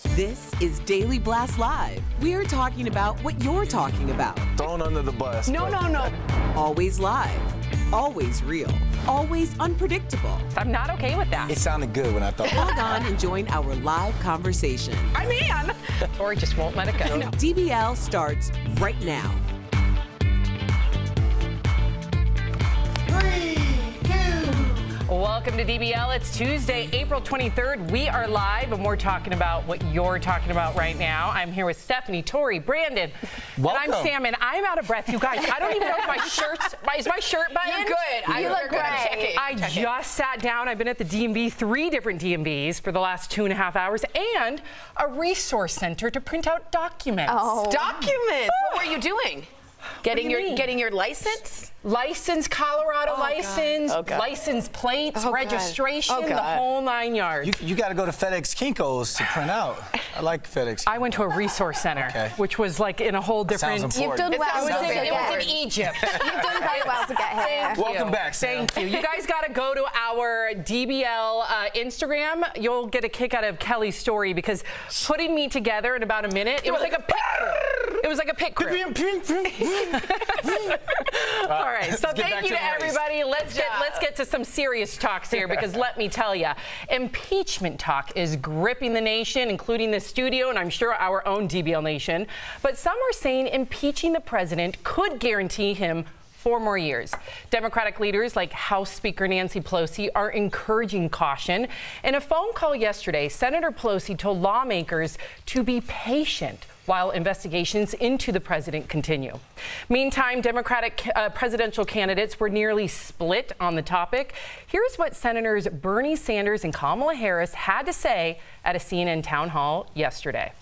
This is Daily Blast Live. We're talking about what you're talking about. Thrown under the bus. No. Always live, always real, always unpredictable. I'm not okay with that. It sounded good when I thought. Log on and join our live conversation. I'm in. Or just won't let it go. DBL starts right now. 3, 2. Welcome to DBL. It's Tuesday, April 23rd. We are live, and we're talking about what you're talking about right now. I'm here with Stephanie, Tori, Brandon, Welcome. and I'm Sam, and I'm out of breath. You guys, I don't even know if my shirt's... Is my shirt buttoned? You're good. You look great. I just sat down. I've been at the DMV, 3 different DMVs for the last 2.5 hours, and a resource center to print out documents. Documents? What were you doing? Getting your license? License, Colorado license, license plates, registration, the whole 9 yards. You got to go to FedEx Kinko's to print out. I like FedEx. I went to a resource center, which was like in a whole different. Sounds important. You've done well. It was in Egypt. You've done very well to get here. Welcome back, Sam. Thank you. You guys got to go to our DBL Instagram. You'll get a kick out of Kelly's story because putting me together in about a minute, it was like a pit crew. It was like a pit crew. All right. So thank you to everybody. Let's get to some serious talks here because let me tell you, impeachment talk is gripping the nation, including the studio and I'm sure our own DBL Nation. But some are saying impeaching the president could guarantee him 4 more years. Democratic leaders like House Speaker Nancy Pelosi are encouraging caution. In a phone call yesterday, Senator Pelosi told lawmakers to be patient while investigations into the president continue. Meantime, Democratic presidential candidates were nearly split on the topic. Here's what Senators Bernie Sanders and Kamala Harris had to say at a CNN town hall yesterday.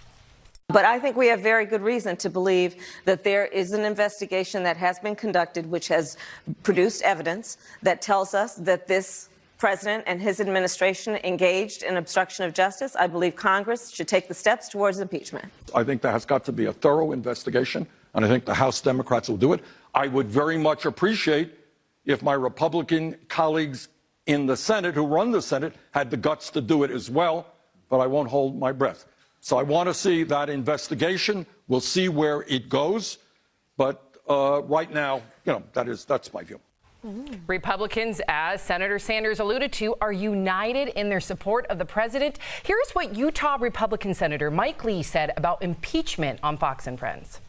But I think we have very good reason to believe that there is an investigation that has been conducted which has produced evidence that tells us that this president and his administration engaged in obstruction of justice. I believe Congress should take the steps towards impeachment. I think there has got to be a thorough investigation, and I think the House Democrats will do it. I would very much appreciate if my Republican colleagues in the Senate, who run the Senate, had the guts to do it as well, but I won't hold my breath. So I want to see that investigation. We'll see where it goes. But right now, that's my view. Republicans, as Senator Sanders alluded to, are united in their support of the president. Here's what Utah Republican Senator Mike Lee said about impeachment on Fox and Friends.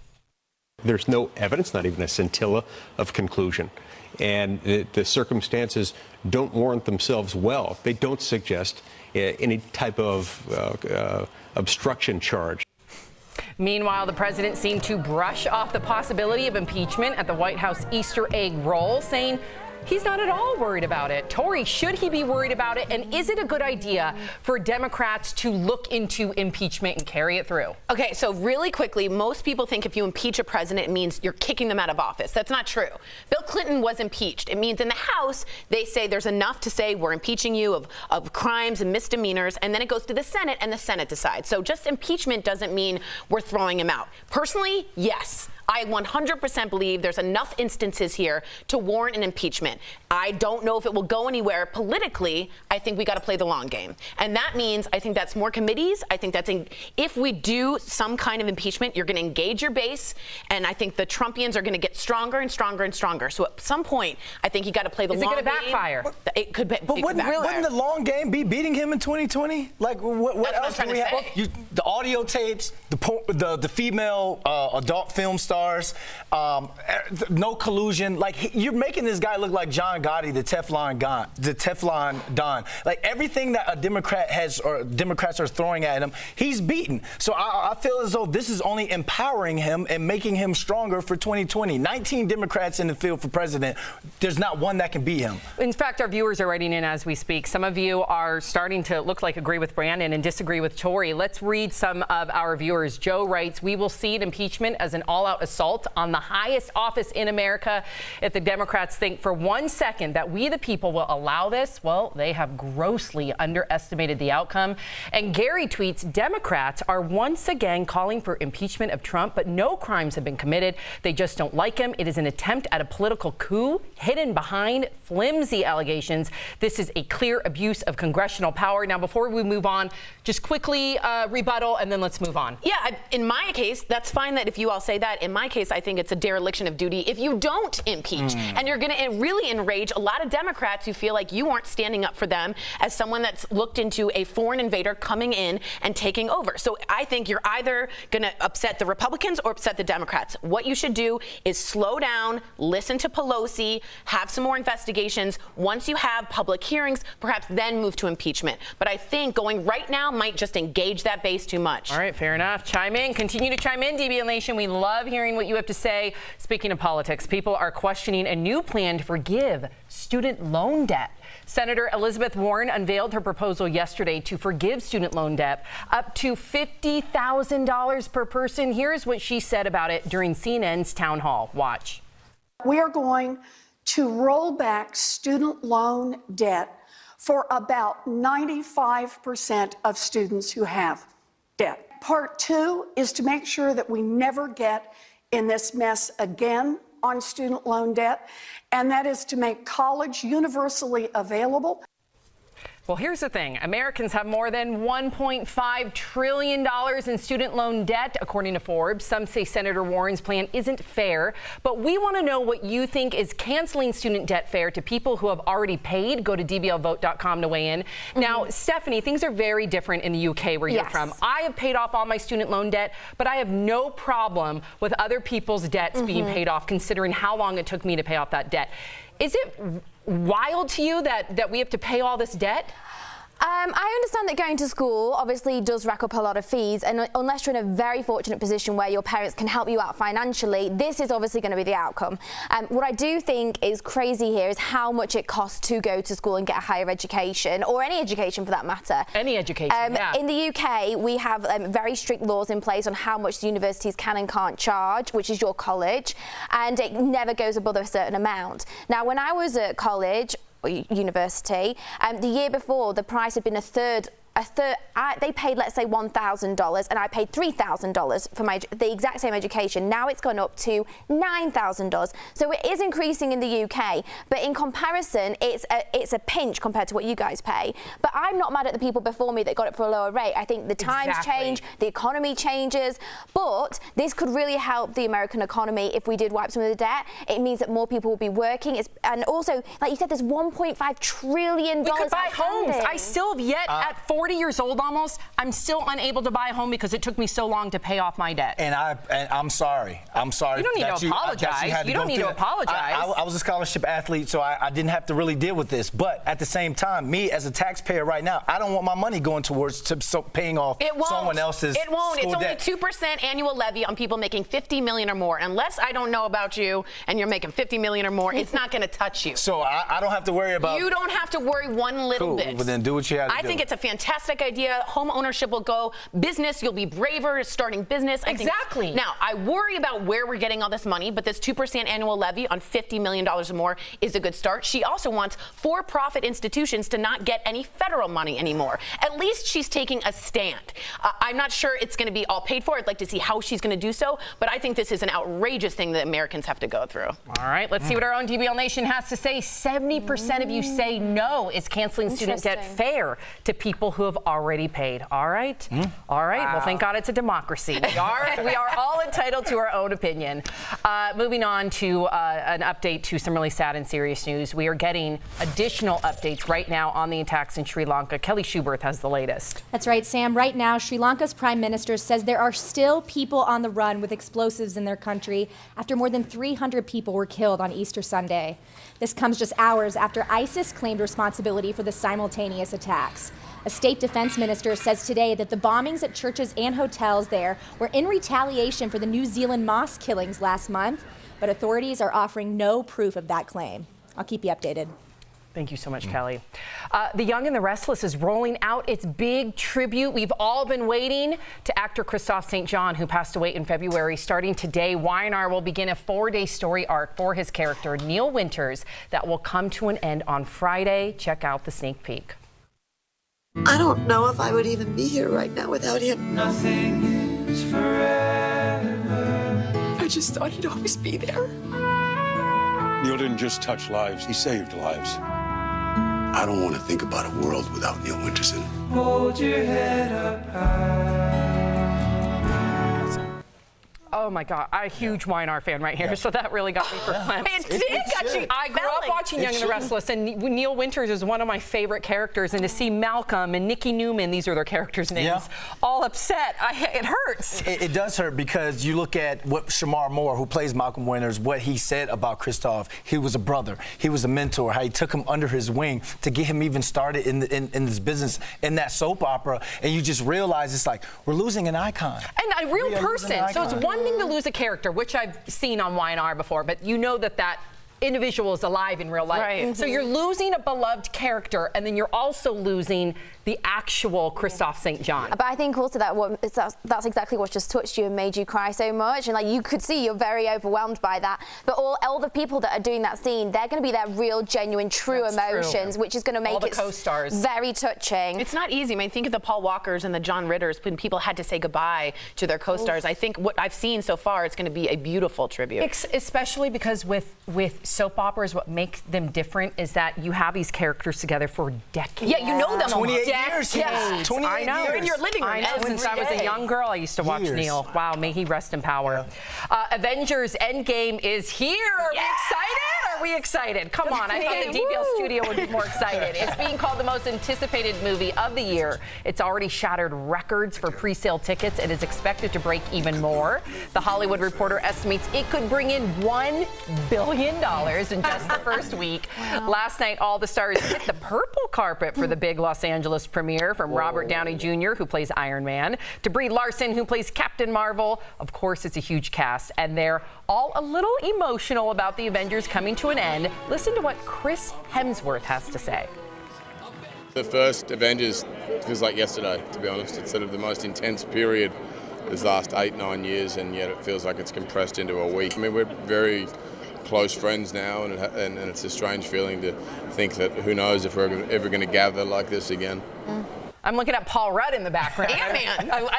There's no evidence, not even a scintilla of conclusion. And the circumstances don't warrant themselves well. They don't suggest any type of obstruction charge. Meanwhile, the president seemed to brush off the possibility of impeachment at the White House Easter egg roll, saying he's not at all worried about it. Tori, should he be worried about it? And is it a good idea for Democrats to look into impeachment and carry it through? Okay, so really quickly, most people think if you impeach a president, it means you're kicking them out of office. That's not true. Bill Clinton was impeached. It means in the House, they say there's enough to say we're impeaching you of crimes and misdemeanors, and then it goes to the Senate, and the Senate decides. So just impeachment doesn't mean we're throwing him out. Personally, yes. I 100% believe there's enough instances here to warrant an impeachment. I don't know if it will go anywhere politically. I think we got to play the long game. And that means I think that's more committees. I think that's if we do some kind of impeachment, you're going to engage your base. And I think the Trumpians are going to get stronger and stronger and stronger. So at some point, I think you got to play the long game. Is it going to backfire? It could be. But wouldn't the long game be beating him in 2020? Like, what else do we have? The audio tapes, the female adult film stars, no collusion. Like, you're making this guy look like John Gotti, the Teflon Don. Like, everything that a Democrat has or Democrats are throwing at him, he's beaten. So I feel as though this is only empowering him and making him stronger for 2020. 19 Democrats in the field for president. There's not one that can beat him. In fact, our viewers are writing in as we speak. Some of you are starting to look like agree with Brandon and disagree with Tori. Let's read some of our viewers. Joe writes, we will see impeachment as an all-out assault on the highest office in America. If the Democrats think for 1 second that we the people will allow this, well, they have grossly underestimated the outcome. And Gary tweets, Democrats are once again calling for impeachment of Trump, but no crimes have been committed. They just don't like him. It is an attempt at a political coup hidden behind flimsy allegations. This is a clear abuse of congressional power. Now, before we move on, just quickly rebuttal, and then let's move on. Yeah, in my case, that's fine that if you all say that. In my case, I think it's a dereliction of duty if you don't impeach. And you're going to really enrage a lot of Democrats who feel like you aren't standing up for them as someone that's looked into a foreign invader coming in and taking over. So I think you're either going to upset the Republicans or upset the Democrats. What you should do is slow down, listen to Pelosi, have some more investigations. Once you have public hearings, perhaps then move to impeachment. But I think going right now might just engage that base too much. All right, fair enough. Chime in. Continue to chime in, DBL Nation. We love hearing what you have to say. Speaking of politics, people are questioning a new plan to forgive student loan debt. Senator Elizabeth Warren unveiled her proposal yesterday to forgive student loan debt up to $50,000 per person. Here's what she said about it during CNN's town hall. Watch. We are going to roll back student loan debt for about 95% of students who have debt. Part two is to make sure that we never get in this mess again on student loan debt, and that is to make college universally available. Well, here's the thing. Americans have more than $1.5 trillion in student loan debt, according to Forbes. Some say Senator Warren's plan isn't fair, but we want to know what you think. Is canceling student debt fair to people who have already paid? Go to dblvote.com to weigh in. Now, Stephanie, things are very different in the UK where you're from. I have paid off all my student loan debt, but I have no problem with other people's debts being paid off, considering how long it took me to pay off that debt. Is it wild to you that we have to pay all this debt? I understand that going to school obviously does rack up a lot of fees, and unless you're in a very fortunate position where your parents can help you out financially, this is obviously going to be the outcome. What I do think is crazy here is how much it costs to go to school and get a higher education, or any education for that matter. Any education, yeah. In the UK, we have very strict laws in place on how much the universities can and can't charge, which is your college, and it never goes above a certain amount. Now, when I was at college, university, the year before the price had been a third. They paid, let's say, $1,000, and I paid $3,000 for the exact same education. Now it's gone up to $9,000. So it is increasing in the UK, but in comparison, it's a pinch compared to what you guys pay. But I'm not mad at the people before me that got it for a lower rate. I think the times change, the economy changes, but this could really help the American economy if we did wipe some of the debt. It means that more people will be working, and also, like you said, there's $1.5 trillion. We could buy homes. I still have yet at 40 years old almost, I'm still unable to buy a home because it took me so long to pay off my debt. And I'm sorry. I'm sorry. You don't need to apologize. You don't need to apologize. I was a scholarship athlete, so I didn't have to really deal with this. But at the same time, me as a taxpayer right now, I don't want my money going towards paying off someone else's It won't. school It's only debt. 2% annual levy on people making $50 million or more. Unless I don't know about you and you're making $50 million or more, it's not going to touch you. So I don't have to worry about. You don't have to worry one little bit. Well, then do what you have to do. I think it's a fantastic idea. Home ownership will go. Business, you'll be braver starting business. Exactly. Now, I worry about where we're getting all this money, but this 2% annual levy on $50 million or more is a good start. She also wants for-profit institutions to not get any federal money anymore. At least she's taking a stand. I'm not sure it's going to be all paid for. I'd like to see how she's going to do so, but I think this is an outrageous thing that Americans have to go through. All right, let's see what our own DBL Nation has to say. 70% of you say no. Is canceling student debt fair to people who have already paid? All right. All right. Wow. Well, thank God it's a democracy. We are all entitled to our own opinion. Moving on to an update to some really sad and serious news. We are getting additional updates right now on the attacks in Sri Lanka. Kelly Schuberth has the latest. That's right, Sam. Right now, Sri Lanka's prime minister says there are still people on the run with explosives in their country after more than 300 people were killed on Easter Sunday. This comes just hours after ISIS claimed responsibility for the simultaneous attacks. A state defense minister says today that the bombings at churches and hotels there were in retaliation for the New Zealand mosque killings last month, but authorities are offering no proof of that claim. I'll keep you updated. Thank you so much, Kelly. The Young and the Restless is rolling out its big tribute. We've all been waiting to actor Christophe St. John, who passed away in February. Starting today, Y&R will begin a 4-day story arc for his character, Neil Winters, that will come to an end on Friday. Check out the sneak peek. I don't know if I would even be here right now without him. Nothing is forever. I just thought he'd always be there. Neil didn't just touch lives, he saved lives. I don't want to think about a world without Neil Winterson. Hold your head up high. Oh my God, I'm a huge YNR fan right here, so that really got me for Clem. I grew up watching Young and the Restless, and Neil Winters is one of my favorite characters, and to see Malcolm and Nikki Newman, these are their characters' names, all upset, it hurts. It does hurt because you look at what Shamar Moore, who plays Malcolm Winters, what he said about Christoph. He was a brother, he was a mentor, how he took him under his wing to get him even started in this business, in that soap opera, and you just realize it's like, we're losing an icon. And a real person, so it's one thing to lose a character, which I've seen on YNR before, but you know that individual is alive in real life. Right. So you're losing a beloved character, and then you're also losing the actual Christoph St. John. But I think also that's exactly what just touched you and made you cry so much. And like you could see, you're very overwhelmed by that. But all the people that are doing that scene, they're going to be their real, genuine, true emotions, which is going to make it co-stars very touching. It's not easy. I mean, think of the Paul Walkers and the John Ritters when people had to say goodbye to their co-stars. I think what I've seen so far, it's going to be a beautiful tribute. Especially because with soap operas, what makes them different is that you have these characters together for decades. Yeah, you know them 28 years. Yes. 28 I know. years. You're in your living room. I know. Since I was a young girl, I used to watch Neil. Wow, may he rest in power. Yeah. Avengers Endgame is here. Are we excited? Are we excited? Come on. I thought the DBL studio would be more excited. It's being called the most anticipated movie of the year. It's already shattered records for pre-sale tickets and is expected to break even more. The Hollywood Reporter estimates it could bring in $1 billion in just the first week. Wow. Last night, all the stars hit the purple carpet for the big Los Angeles premiere, from Robert Downey Jr., who plays Iron Man, to Brie Larson, who plays Captain Marvel. Of course, it's a huge cast, and they're all a little emotional about the Avengers coming to an end. Listen to what Chris Hemsworth has to say. The first Avengers feels like yesterday, to be honest. It's sort of the most intense period this last 8-9 years, and yet it feels like it's compressed into a week. I mean, we're very close friends now, and it's a strange feeling to think that who knows if we're ever going to gather like this again. I'm looking at Paul Rudd in the background. Ant-Man. Ant-Man,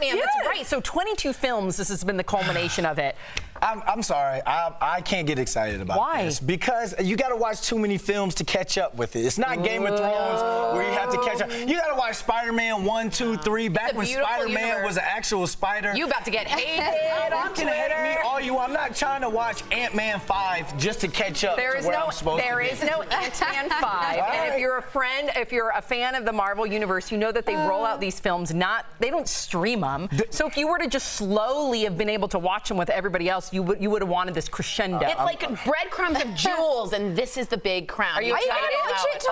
yes. That's right. So 22 films, this has been the culmination of it. I'm sorry, I can't get excited about this because you got to watch too many films to catch up with it. It's not Game of Thrones where you have to catch up. You got to watch Spider-Man 1, 2, 3. Back when Spider-Man was an actual spider. You about to get hated on Twitter. Hate me all you want. I'm not trying to watch Ant-Man 5 just to catch up. There is no Ant-Man 5. And if you're a fan of the Marvel Universe, you know that they roll out these films. They don't stream them. So if you were to just slowly have been able to watch them with everybody else, you would have wanted this crescendo. It's like breadcrumbs of jewels, and this is the big crown. Are you excited?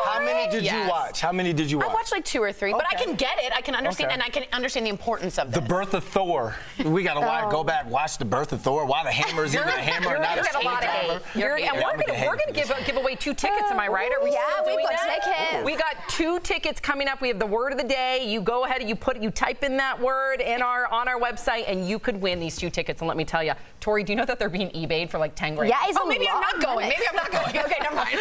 How many did you watch? How many did you watch? I watched like 2 or 3, but I can get it. I can understand, and I can understand the importance of this. The birth of Thor. We got to go back, watch the birth of Thor. Why the hammer is even a hammer and not a screwdriver. We're going to give away 2 tickets. Am I right? Are we we've got tickets. We got 2 tickets coming up. We have the word of the day. You go ahead and you type in that word on our website, and you could win these 2 tickets. And let me tell you, Tori, do you know that they're being eBayed for like 10 grand? Yeah, maybe I'm not going. Maybe I'm not going. Okay, never mind.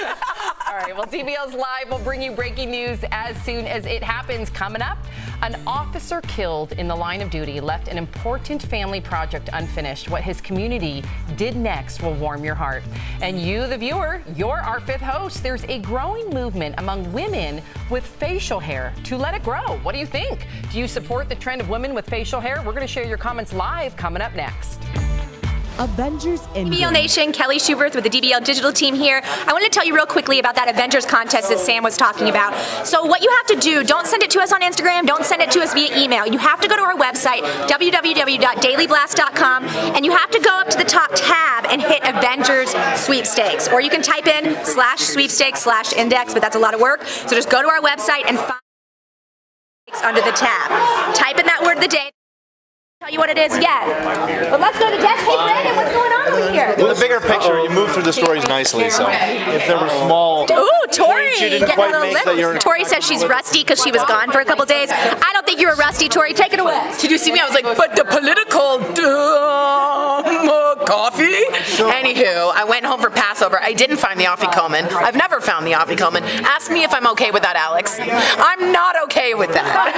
All right, well, DBL's Live will bring you breaking news as soon as it happens. Coming up, an officer killed in the line of duty left an important family project unfinished. What his community did next will warm your heart. And you, the viewer, you're our 5th host. There's a growing movement among women with facial hair to let it grow. What do you think? Do you support the trend of women with facial hair? We're going to share your comments live coming up next. Avengers Endgame. DBL Nation, Kelly Schuberth with the DBL digital team here. I want to tell you real quickly about that Avengers contest that Sam was talking about. So what you have to do, don't send it to us on Instagram, don't send it to us via email. You have to go to our website, www.dailyblast.com, and you have to go up to the top tab and hit Avengers Sweepstakes. Or you can type in /sweepstakes/index, but that's a lot of work. So just go to our website and find under the tab. Type in that word of the day. Tell you what it is yet. But let's go to the desk. Hey, Brandon, what's going on over here? In the bigger picture, you move through the stories nicely, so if there were small... Ooh, Tori! You didn't quite make that you're... Tori says she's rusty because she was gone for a couple days. I don't think you were rusty, Tori. Take it away. Did you see me? I was like, but the political coffee? Anywho, I went home for Passover. I didn't find the afikoman. I've never found the afikoman. Ask me if I'm okay with that, Alex. I'm not okay with that.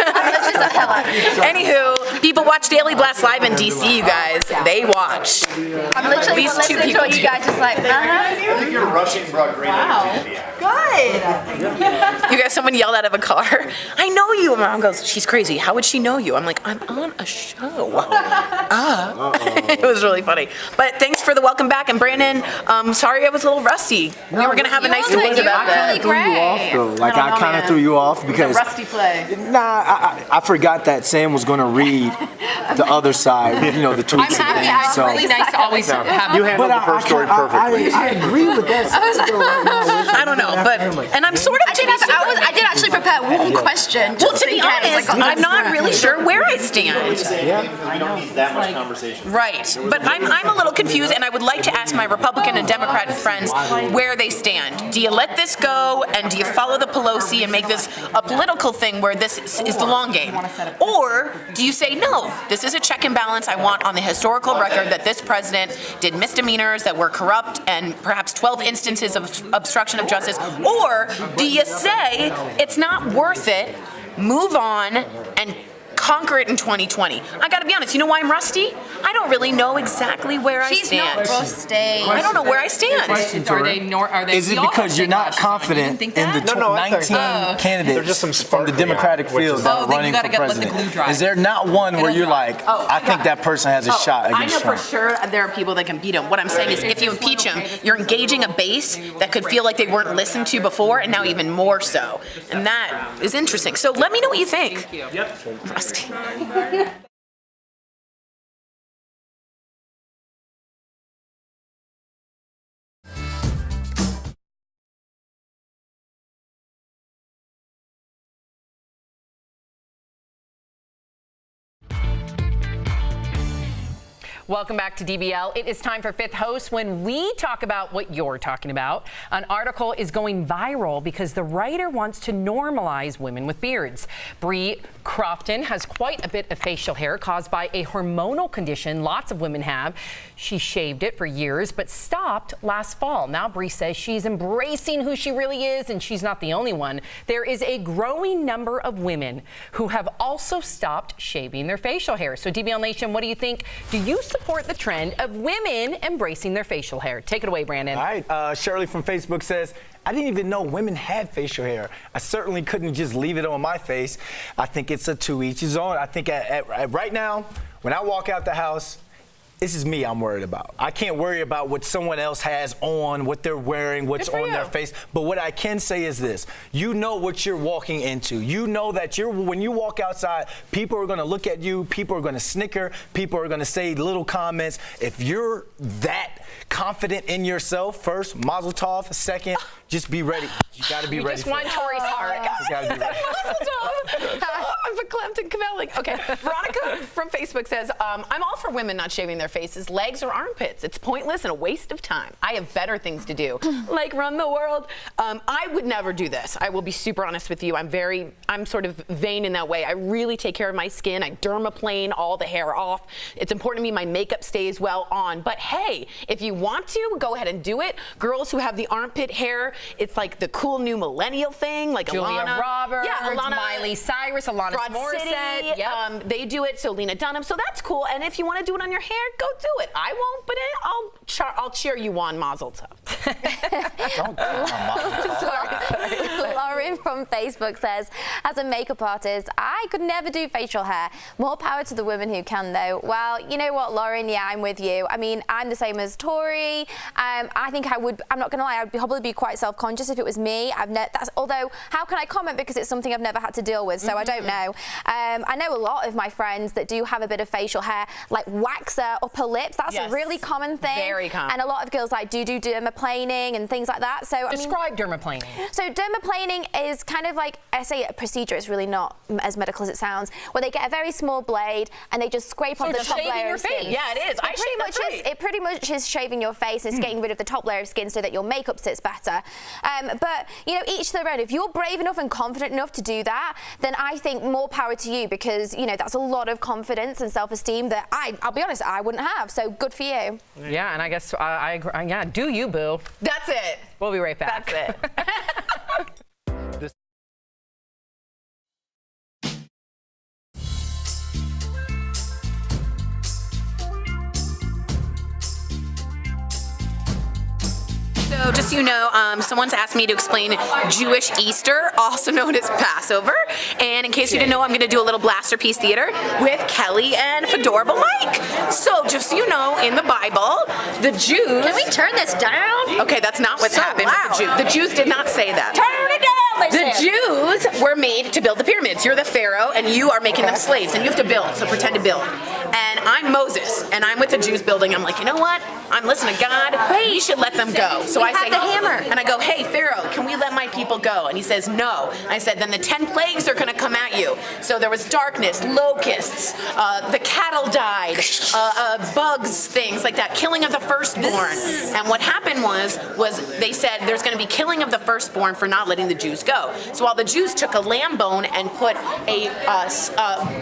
Anywho, People watch Daily Blast Live in DC, you guys. They watch. I'm literally These two people you guys just like, I think you're rushing Brock Green. Wow. Good. You guys, someone yelled out of a car, I know you. And my mom goes, she's crazy. How would she know you? I'm like, I'm on a show. It was really funny. But thanks for the welcome back. And Brandon, sorry I was a little rusty. We were going to have a nice debate about that. I threw you off, though. Like, I kind of threw you off because... Rusty play. Nah, I forgot that Sam was going to read the other side, you know, the tweets and things. It's really nice to always have You handled the first story perfectly. I agree with that. I don't know, but, and I'm sort of... I did actually prepare one question. Well, to be honest, I'm not really sure where I stand. We don't need that much conversation. Right, but I'm a little confused, and I would like to ask my Republican and Democrat friends where they stand. Do you let this go, and do you follow the Pelosi and make this a political thing where this is the long game? Or do you say, no, this is a check and balance I want on the historical record that this president did misdemeanors that were corrupt and perhaps 12 instances of obstruction of justice? Or do you say it's not worth it, move on, and conquer it in 2020? I gotta be honest, you know why I'm rusty? I don't really know exactly where I stand. She's not rusty. I don't know where I stand. Is it because you're not confident in the 19 candidates from the Democratic field that are running for president? Is there not one where you're like, I think that person has a shot against Trump? I know for sure there are people that can beat him. What I'm saying is if you impeach him, you're engaging a base that could feel like they weren't listened to before, and now even more so. And that is interesting. So let me know what you think. Rusty. Welcome back to DBL. It is time for Fifth Host when we talk about what you're talking about. An article is going viral because the writer wants to normalize women with beards. Bree Crofton has quite a bit of facial hair caused by a hormonal condition lots of women have. She shaved it for years but stopped last fall. Now Bree says she's embracing who she really is, and she's not the only one. There is a growing number of women who have also stopped shaving their facial hair. So DBL Nation, what do you think? Do you support the trend of women embracing their facial hair? Take it away, Brandon. All right, Shirley from Facebook says, I didn't even know women had facial hair. I certainly couldn't just leave it on my face. I think it's a to each his own. I think right now, when I walk out the house, this is me I'm worried about. I can't worry about what someone else has on, what they're wearing, what's on their face. But what I can say is this. You know what you're walking into. You know that when you walk outside, people are going to look at you. People are going to snicker. People are going to say little comments. If you're that confident in yourself, first, mazel tov. Second, just be ready. You got to be ready. Just want Tori's heart. You got to be ready. I'm verklempt and compelling. Okay, Veronica from Facebook says, I'm all for women not shaving their faces, legs, or armpits. It's pointless and a waste of time. I have better things to do, like run the world. I would never do this. I will be super honest with you. I'm sort of vain in that way. I really take care of my skin. I dermaplane all the hair off. It's important to me my makeup stays well on. But hey, if you want to, go ahead and do it. Girls who have the armpit hair, it's like the cool new millennial thing, like Julia Alana Roberts, Alana, Miley Cyrus, Alanis Morissette. Yep. They do it, so Lena Dunham. So that's cool. And if you want to do it on your hair, go do it. I won't, but I'll cheer you on, mazel tov. Sorry. Lauren from Facebook says, as a makeup artist, I could never do facial hair. More power to the women who can, though. Well, you know what, Lauren? Yeah, I'm with you. I mean, I'm the same as Tori. I think I'm not going to lie, I'd probably be quite self-conscious if it was me. Although, how can I comment because it's something I've never had to deal with, so I don't know. I know a lot of my friends that do have a bit of facial hair, like wax their upper lips. That's a really common thing. Very common. And a lot of girls do dermaplaning and things like that. So Describe dermaplaning. So dermaplaning is kind of like, I say a procedure, it's really not as medical as it sounds, where they get a very small blade and they just scrape off the top layer of skin. Yeah, it is. It pretty much is shaving your face. It's getting rid of the top layer of skin so that your makeup sits better. But, you know, each their own. If you're brave enough and confident enough to do that, then I think more power to you because, you know, that's a lot of confidence and self-esteem that I'll be honest, I wouldn't have. So good for you. Yeah, and I guess I agree. Yeah, do you, boo. That's it. We'll be right back. That's it. just so you know, someone's asked me to explain Jewish Easter, also known as Passover. And in case you didn't know, I'm going to do a little Blasterpiece theater with Kelly and Fedorable Mike. So just so you know, in the Bible, the Jews... Can we turn this down? Okay, that's not what happened with the Jews. The Jews did not say that. Turn it down, The Jews were made to build the pyramids. You're the Pharaoh, and you are making them slaves, and you have to build, so pretend to build. And I'm Moses, and I'm with the Jews building. I'm like, you know what? I'm listening to God. We should let them go. So I say, the hammer. And I go, hey, Pharaoh, can we let my people go? And he says, no. I said, then the 10 plagues are going to come at you. So there was darkness, locusts, the cattle died, bugs, things like that, killing of the firstborn. And what happened was they said there's going to be killing of the firstborn for not letting the Jews go. So while the Jews took a lamb bone and put a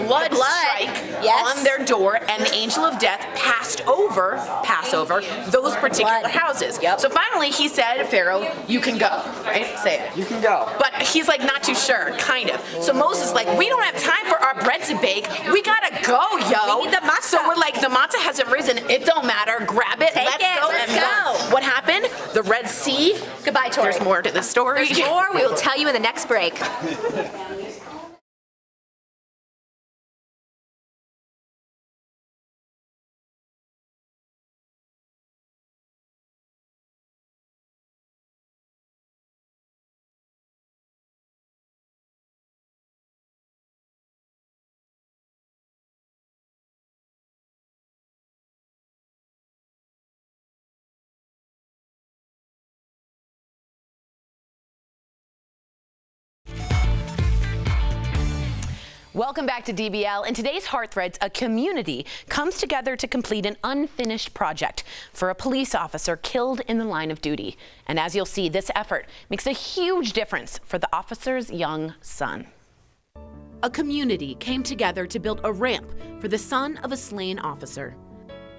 blood strike on their door, and the angel of death passed over those particular houses. So finally he said, Pharaoh, you can go, right? Say it. You can go. But he's like not too sure, kind of. So Moses is like, we don't have time for our bread to bake. We gotta go, yo. We need the matzah. So we're like, the matzah hasn't risen. It don't matter. Grab it. Let's go. What happened? The Red Sea. Goodbye, Tori. There's more to the story. There's more. We will tell you in the next break. Welcome back to DBL. In today's Heart Threads, a community comes together to complete an unfinished project for a police officer killed in the line of duty. And as you'll see, this effort makes a huge difference for the officer's young son. A community came together to build a ramp for the son of a slain officer.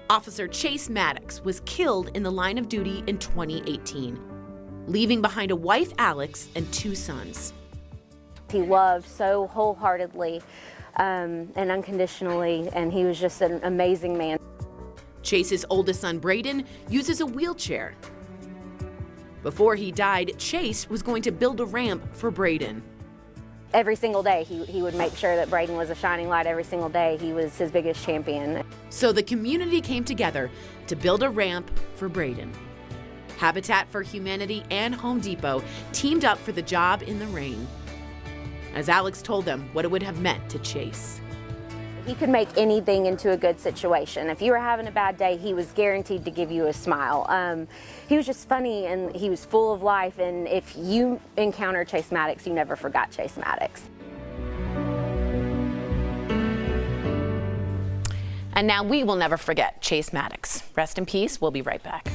Officer Chase Maddox was killed in the line of duty in 2018, leaving behind a wife, Alex, and 2 sons. He loved so wholeheartedly and unconditionally, and he was just an amazing man. Chase's oldest son, Braden, uses a wheelchair. Before he died, Chase was going to build a ramp for Braden. Every single day, he would make sure that Braden was a shining light every single day. He was his biggest champion. So the community came together to build a ramp for Braden. Habitat for Humanity and Home Depot teamed up for the job in the rain. As Alex told them what it would have meant to Chase. He could make anything into a good situation. If you were having a bad day, he was guaranteed to give you a smile. He was just funny, and he was full of life, and if you encountered Chase Maddox, you never forgot Chase Maddox. And now we will never forget Chase Maddox. Rest in peace. We'll be right back.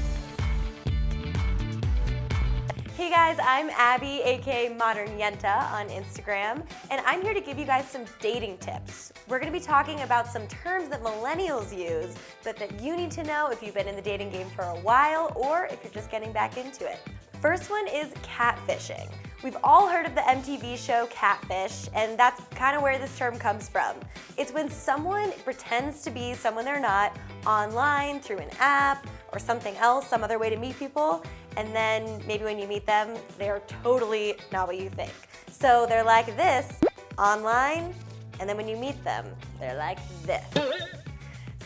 Hey guys, I'm Abby, aka Modern Yenta on Instagram, and I'm here to give you guys some dating tips. We're going to be talking about some terms that millennials use, but that you need to know if you've been in the dating game for a while or if you're just getting back into it. First one is catfishing. We've all heard of the MTV show Catfish, and that's kind of where this term comes from. It's when someone pretends to be someone they're not online through an app or something else, some other way to meet people, and then maybe when you meet them, they're totally not what you think. So they're like this online, and then when you meet them, they're like this.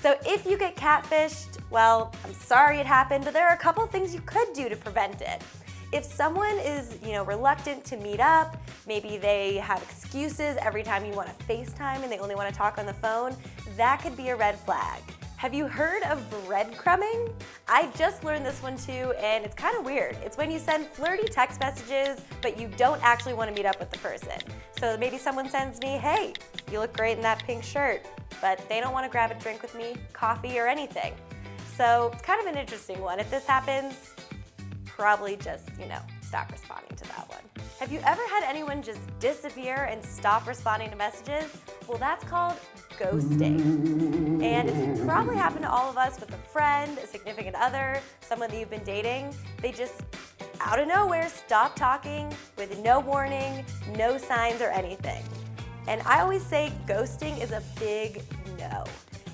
So if you get catfished, well, I'm sorry it happened, but there are a couple things you could do to prevent it. If someone is, reluctant to meet up, maybe they have excuses every time you want to FaceTime and they only want to talk on the phone, that could be a red flag. Have you heard of breadcrumbing? I just learned this one too, and it's kind of weird. It's when you send flirty text messages, but you don't actually want to meet up with the person. So maybe someone sends me, hey, you look great in that pink shirt, but they don't want to grab a drink with me, coffee, or anything. So it's kind of an interesting one. If this happens, probably just, stop responding to that one. Have you ever had anyone just disappear and stop responding to messages? Well, that's called ghosting. And it's probably happened to all of us with a friend, a significant other, someone that you've been dating. They just, out of nowhere, stop talking with no warning, no signs or anything. And I always say ghosting is a big no.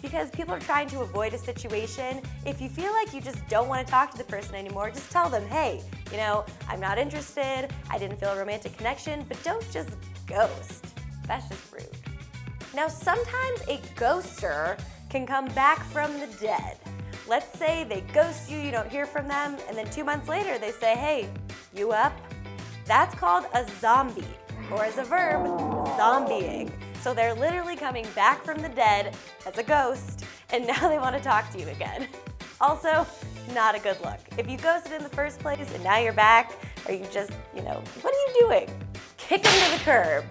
Because people are trying to avoid a situation. If you feel like you just don't want to talk to the person anymore, just tell them, hey, You know, I'm not interested, I didn't feel a romantic connection, but don't just ghost. That's just rude. Now, sometimes a ghoster can come back from the dead. Let's say they ghost you, you don't hear from them, and then 2 months later they say, hey, you up? That's called a zombie, or as a verb, zombieing. So they're literally coming back from the dead as a ghost, and now they want to talk to you again. Also, not a good look. If you ghosted in the first place and now you're back, or you just, you know, what are you doing? Kick them to the curb.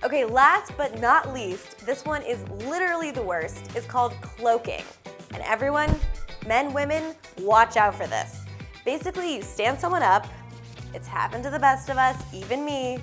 Okay, last but not least, this one is literally the worst. It's called cloaking. And everyone, men, women, watch out for this. Basically, you stand someone up, it's happened to the best of us, even me,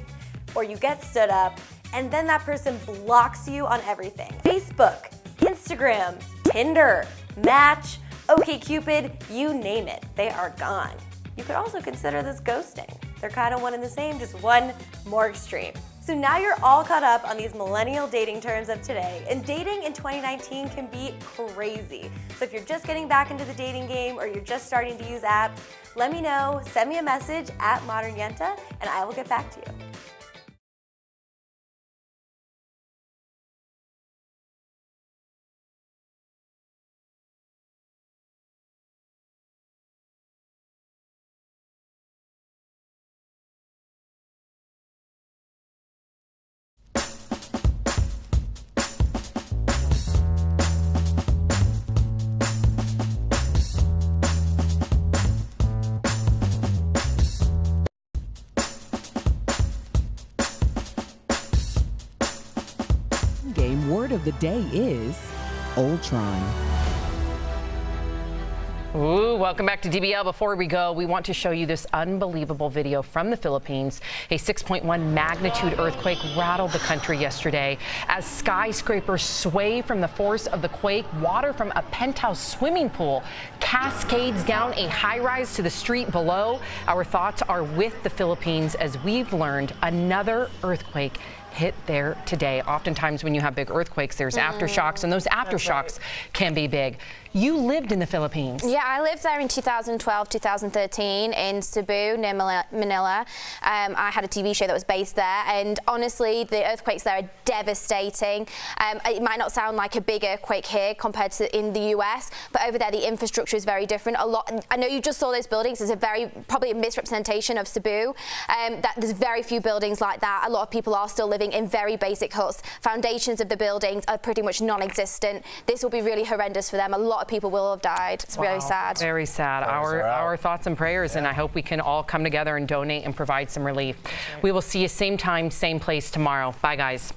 or you get stood up, and then that person blocks you on everything. Facebook, Instagram, Tinder, Match, OkCupid, you name it, they are gone. You could also consider this ghosting. They're kind of one and the same, just one more extreme. So now you're all caught up on these millennial dating terms of today, and dating in 2019 can be crazy. So if you're just getting back into the dating game or you're just starting to use apps, let me know, send me a message at Modern Yenta, and I will get back to you. Game word of the day is Ultron. Ooh, welcome back to DBL. Before we go, we want to show you this unbelievable video from the Philippines. A 6.1 magnitude earthquake rattled the country yesterday. As skyscrapers sway from the force of the quake, water from a penthouse swimming pool cascades down a high-rise to the street below. Our thoughts are with the Philippines as we've learned another earthquake hit there today. Oftentimes when you have big earthquakes, there's aftershocks, and those aftershocks can be big. You lived in the Philippines. Yeah, I lived there in 2012, 2013 in Cebu, near Manila. I had a TV show that was based there, and honestly, the earthquakes there are devastating. It might not sound like a big earthquake here compared to in the US, but over there, the infrastructure is very different. I know you just saw those buildings. It's probably a misrepresentation of Cebu. That there's very few buildings like that. A lot of people are still living in very basic huts. Foundations of the buildings are pretty much non-existent. This will be really horrendous for them. A lot of people will have died. It's really sad. Very sad. Our thoughts and prayers, and I hope we can all come together and donate and provide some relief. We will see you same time, same place tomorrow. Bye, guys.